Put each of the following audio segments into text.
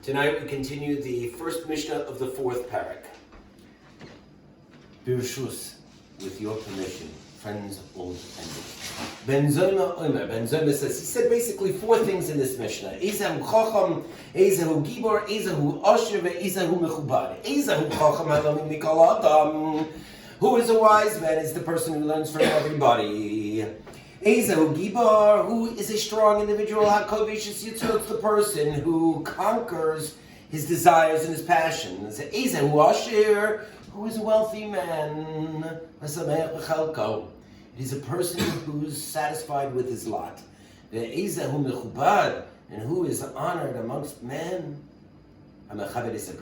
Tonight we continue the first Mishnah of the fourth parak. Birshus, with your permission, friends old and new. Ben Zoma says, he said basically four things in this Mishnah. Eizehu Chacham, Eizehu Giבור, Eizehu Ashir, Eizehu Mechubad. Eizehu Chacham Halamim Mikol Adam. Who is a wise man is the person who learns from everybody. Eizehu Giבור, who is a strong individual. HaKovishis Yitzhak, it's the person who conquers his desires and his passions. Eizehu Ashir, who is a wealthy man. It is a person who's satisfied with his lot. Eizehu Mechubad, and who is honored amongst men. מכבד is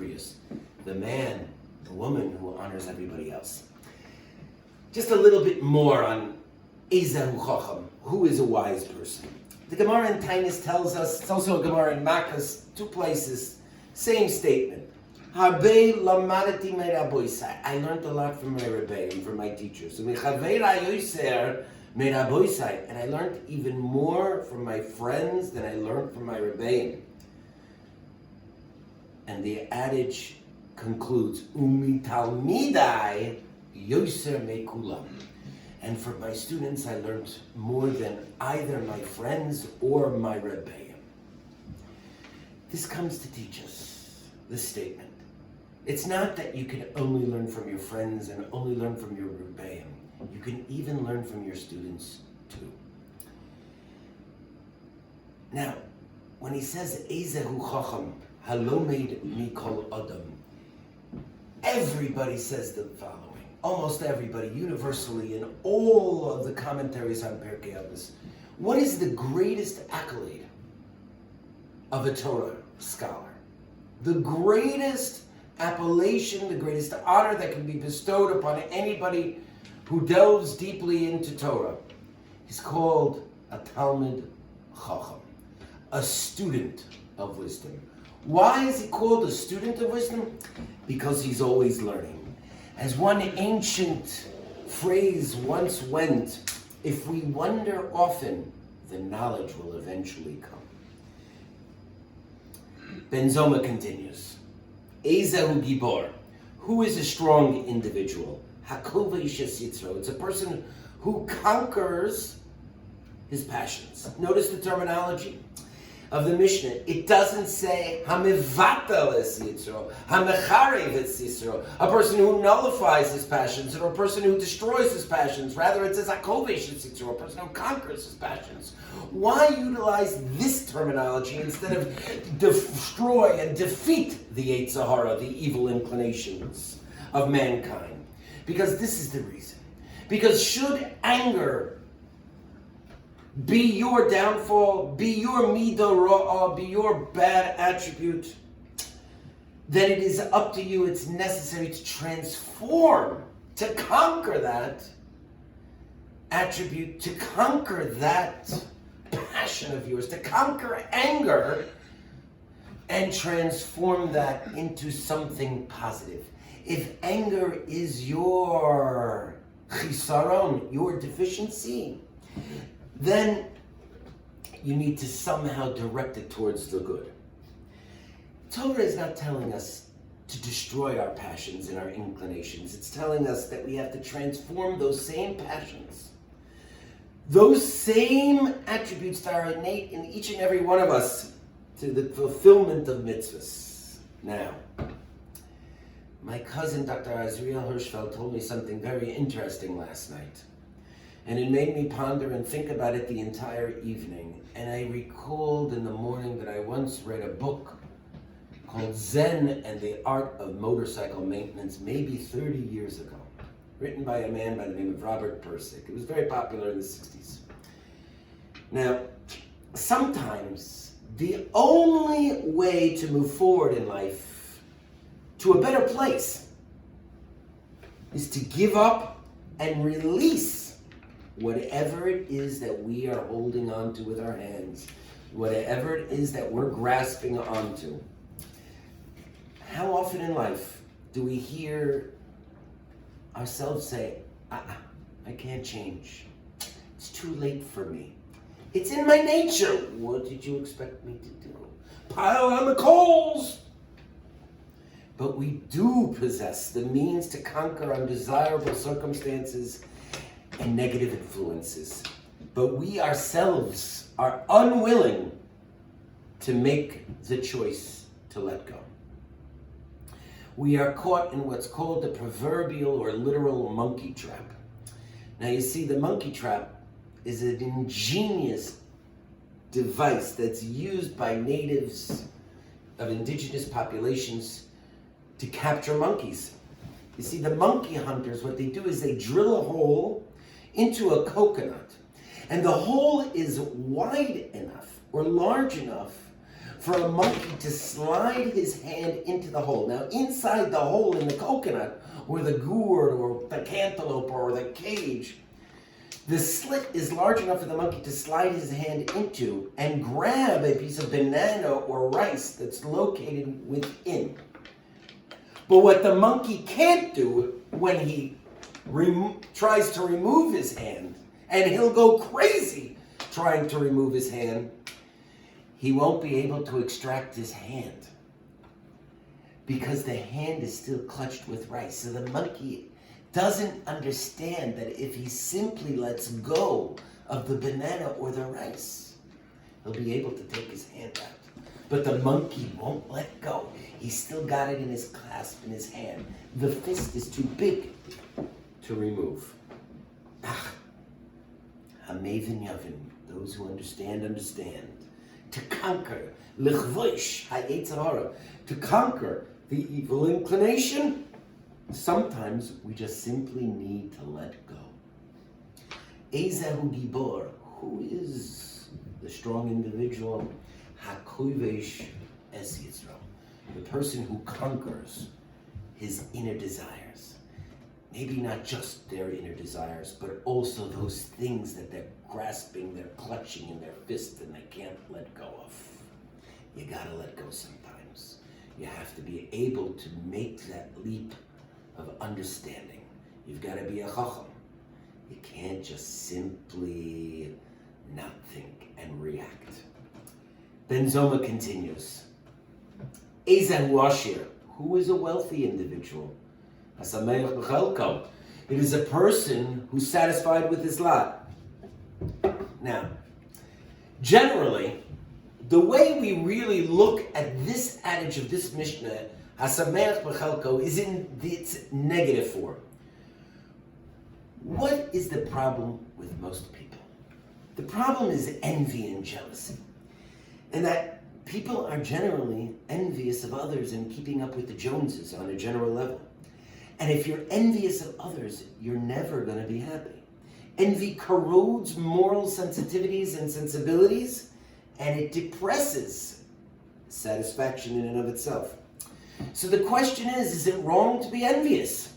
the man, the woman who honors everybody else. Just a little bit more on Eizehu Chacham, who is a wise person. The Gemara in Tainus tells us, it's also a Gemara in Makkos, two places, same statement. Harbe lamadati me'raboisai. I learned a lot from my Rebbe and from my teachers. And I learned even more from my friends than I learned from my Rebbe. And the adage concludes, Umi talmidai yoser mekulam. And for my students, I learned more than either my friends or my Rebbe. This comes to teach us this statement. It's not that you can only learn from your friends and only learn from your Rebbe. You can even learn from your students too. Now, when he says Eizehu Chacham, Halomed Mikol Adam, everybody says the following. Almost everybody, universally, in all of the commentaries on Pirkei. What is the greatest accolade of a Torah scholar? The greatest appellation, the greatest honor that can be bestowed upon anybody who delves deeply into Torah is called a Talmid Chacham, a student of wisdom. Why is he called a student of wisdom? Because he's always learning. As one ancient phrase once went, if we wonder often, the knowledge will eventually come. Ben Zoma continues, Eizehu Giבור, who is a strong individual? HaKovishis Yitzro, it's a person who conquers his passions. Notice the terminology of the Mishnah. It doesn't say Hamivatel es Yitzro, Hamecharev es Yitzro, a person who nullifies his passions, or a person who destroys his passions. Rather, it says Hakovish es Yitzro, a person who conquers his passions. Why utilize this terminology instead of destroy and defeat the Yetzer Hara, the evil inclinations of mankind? Because this is the reason. Because should anger be your downfall, be your midah ra'ah, be your bad attribute, then it is up to you, it's necessary to transform, to conquer that attribute, to conquer that passion of yours, to conquer anger, and transform that into something positive. If anger is your chisaron, your deficiency, then you need to somehow direct it towards the good. Torah is not telling us to destroy our passions and our inclinations. It's telling us that we have to transform those same passions, those same attributes that are innate in each and every one of us, to the fulfillment of mitzvahs. Now, my cousin, Dr. Azriel Hirschfeld, told me something very interesting last night. And it made me ponder and think about it the entire evening. And I recalled in the morning that I once read a book called Zen and the Art of Motorcycle Maintenance, maybe 30 years ago, written by a man by the name of Robert Pirsig. It was very popular in the 60s. Now, sometimes the only way to move forward in life to a better place is to give up and release whatever it is that we are holding on to with our hands, whatever it is that we're grasping onto. How often in life do we hear ourselves say, I can't change. It's too late for me. It's in my nature. What did you expect me to do? pile on the coals. But we do possess the means to conquer undesirable circumstances and negative influences. But we ourselves are unwilling to make the choice to let go. We are caught in what's called the proverbial or literal monkey trap. Now you see, the monkey trap is an ingenious device that's used by natives of indigenous populations to capture monkeys. You see, the monkey hunters, what they do is they drill a hole into a coconut, and the hole is wide enough or large enough for a monkey to slide his hand into the hole. Now, inside the hole in the coconut, or the gourd, or the cantaloupe, or the cage, the slit is large enough for the monkey to slide his hand into and grab a piece of banana or rice that's located within. But what the monkey can't do when he tries to remove his hand, and he'll go crazy trying to remove his hand, he won't be able to extract his hand because the hand is still clutched with rice. So the monkey doesn't understand that if he simply lets go of the banana or the rice, he'll be able to take his hand out. But the monkey won't let go. He's still got it in his clasp in his hand. The fist is too big to remove. Hamevin Yavin, those who understand, understand. To conquer, lichvoish ha'etz hara, to conquer the evil inclination, sometimes we just simply need to let go. Eizehu גיבור, who is the strong individual? Hakuvesh es Yisrael, the person who conquers his inner desires. Maybe not just their inner desires, but also those things that they're grasping, they're clutching in their fist and they can't let go of. You gotta let go sometimes. You have to be able to make that leap of understanding. You've got to be a chacham. You can't just simply not think and react. Then Zoma continues. Eizehu Accolade, who is a wealthy individual? Hasameach b'chelko. It is a person who's satisfied with his lot. Now, generally, the way we really look at this adage of this Mishnah, Hasameach b'chelko, is in its negative form. What is the problem with most people? The problem is envy and jealousy. And that people are generally envious of others and keeping up with the Joneses on a general level. And if you're envious of others, you're never going to be happy. Envy corrodes moral sensitivities and sensibilities, and it depresses satisfaction in and of itself. So the question is it wrong to be envious?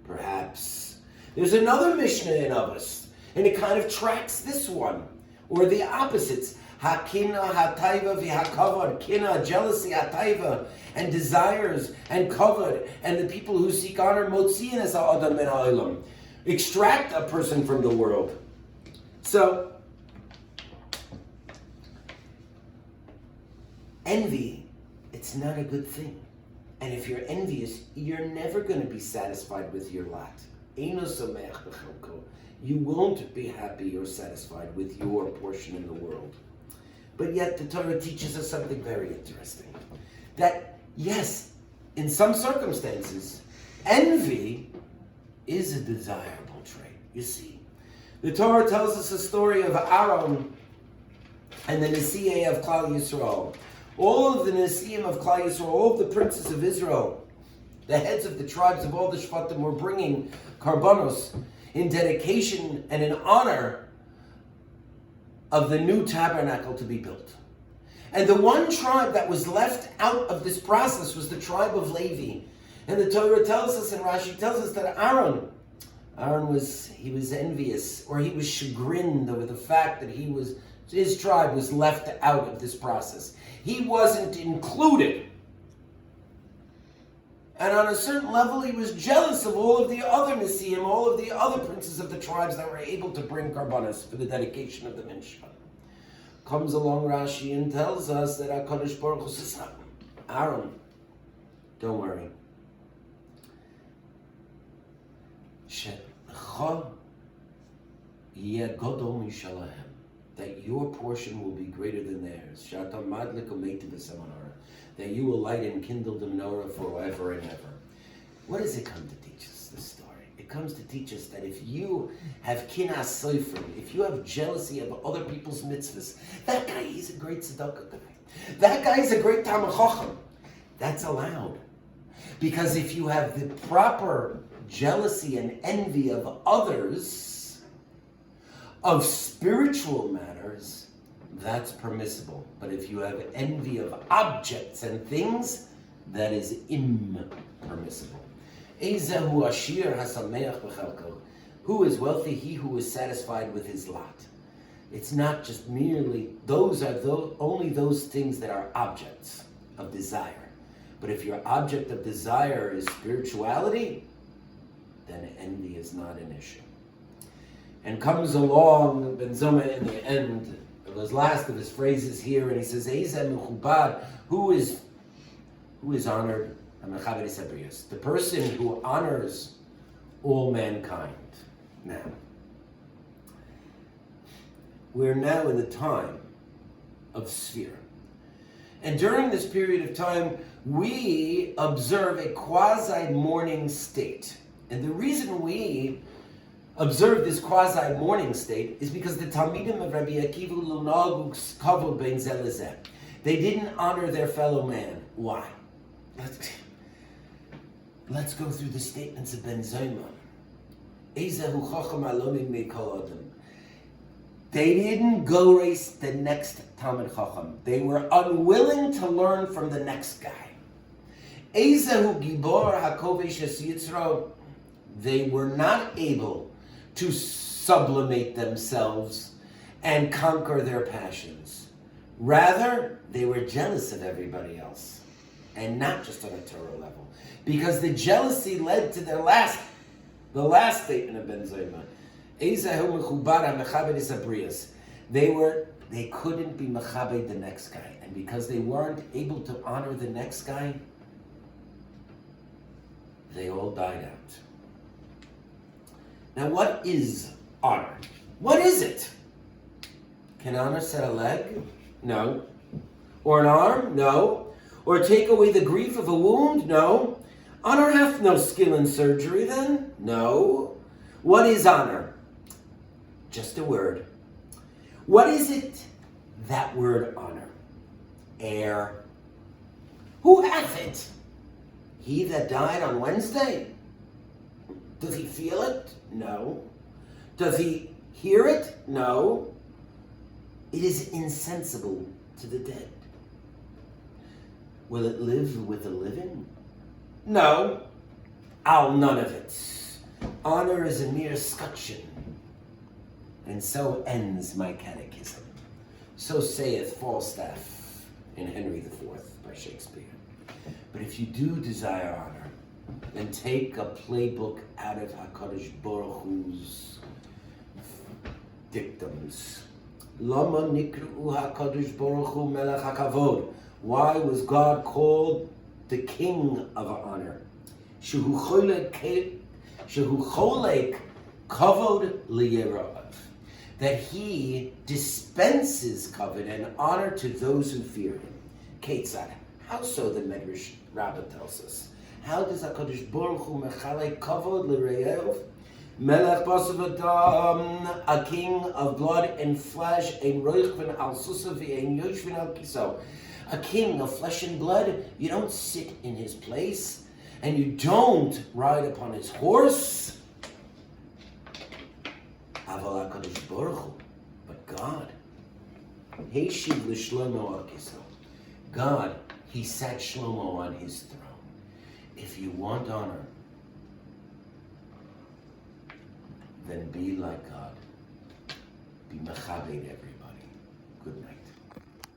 Perhaps. There's another Mishnah in Avot, and it kind of tracks this one, or the opposites. Hakina, hataiva, v'hakavod. Kina, jealousy, hataiva, and desires, and kavod, and the people who seek honor, motziin es ha'adam min ha'olam. Extract a person from the world. So, envy, it's not a good thing. And if you're envious, you're never going to be satisfied with your lot. Eino sameach b'chelko. You won't be happy or satisfied with your portion in the world. But yet the Torah teaches us something very interesting. That, yes, in some circumstances, envy is a desirable trait. You see, the Torah tells us a story of Aaron and the Nesi'eh of Klal Yisrael. All of the Nesi'im of Klal Yisrael, all of the princes of Israel, the heads of the tribes of all the Shvatim were bringing karbanos in dedication and in honor of the new tabernacle to be built. And the one tribe that was left out of this process was the tribe of Levi. And the Torah tells us, and Rashi tells us, that Aaron was envious, or he was chagrined over the fact that his tribe was left out of this process. He wasn't included. And on a certain level, he was jealous of all of the other Nesi'im, all of the other princes of the tribes that were able to bring karbanos for the dedication of the Mishnah. comes along Rashi and tells us that HaKadosh Baruch Hu says, Aaron, don't worry. That your portion will be greater than theirs. That you will light and kindle the menorah forever and ever. What does it come to teach us, this story? It comes to teach us that if you have kinas soifrim, if you have jealousy of other people's mitzvahs, that guy, he's a great tzedakah guy. That guy is a great Talmid Chacham. That's allowed. Because if you have the proper jealousy and envy of others, of spiritual matters, that's permissible. But if you have envy of objects and things, that is impermissible. Eizehu Ashir hasameach b'chelko. Who is wealthy? He who is satisfied with his lot. It's not just merely, those are only those things that are objects of desire. But if your object of desire is spirituality, then envy is not an issue. And comes along Ben Zoma in the end of his last of his phrases here, and he says, Eizeh Mechubad, who is honored? The person who honors all mankind. Now, we're now in the time of Sphere. And during this period of time, we observe a quasi-mourning state. And the reason we observe this quasi-mourning state is because the Talmidim of Rabbi Akiva Lunagu Kavod Ben Zelezeh. They didn't honor their fellow man. Why? Let's go through the statements of Ben Zoma. Eizehu Chacham Alomim Meikol Adam. They didn't go race the next Talmid Chacham. They were unwilling to learn from the next guy. Eizehu Giבור HaKovesh Yitzro. They were not able to sublimate themselves and conquer their passions. Rather, they were jealous of everybody else. And not just on a Torah level. Because the jealousy led to the last statement of Ben Zoma. Eizehu Mechubad HaMechabed Isabrias. They couldn't be Mechabed the next guy. And because they weren't able to honor the next guy, they all died out. Now what is honor? What is it? Can honor set a leg? No. Or an arm? No. Or take away the grief of a wound? No. Honor hath no skill in surgery then? No. What is honor? Just a word. What is it? That word honor. Air. Who hath it? He that died on Wednesday? Does he feel it? No. Does he hear it? No. It is insensible to the dead. Will it live with the living? No. None of it. Honor is a mere scutcheon. And so ends my catechism. So saith Falstaff in Henry IV by Shakespeare. But if you do desire honor, then take a playbook out of HaKadosh Baruch Hu's dictums. Lama nikru HaKadosh Baruch Hu melech hakavod. Why was God called the King of Honor? Shehu cholek kavod liyerav. That he dispenses kavod and honor to those who fear him. Ketzad. How so, the Medrash Rabbah tells us? How does HaKadosh Baruch Hu mechalek kavod l'reyev? Melech basav adam, a king of blood and flesh, ein roichven al susav ein yoshven al kiso. A king of flesh and blood, you don't sit in his place, and you don't ride upon his horse. Aval HaKadosh Baruch Hu, but God, Heishiv l'shlomo al kiso. God, he sat Shlomo on his throne. If you want honor, then be like God. Be mechabed everybody. Good night.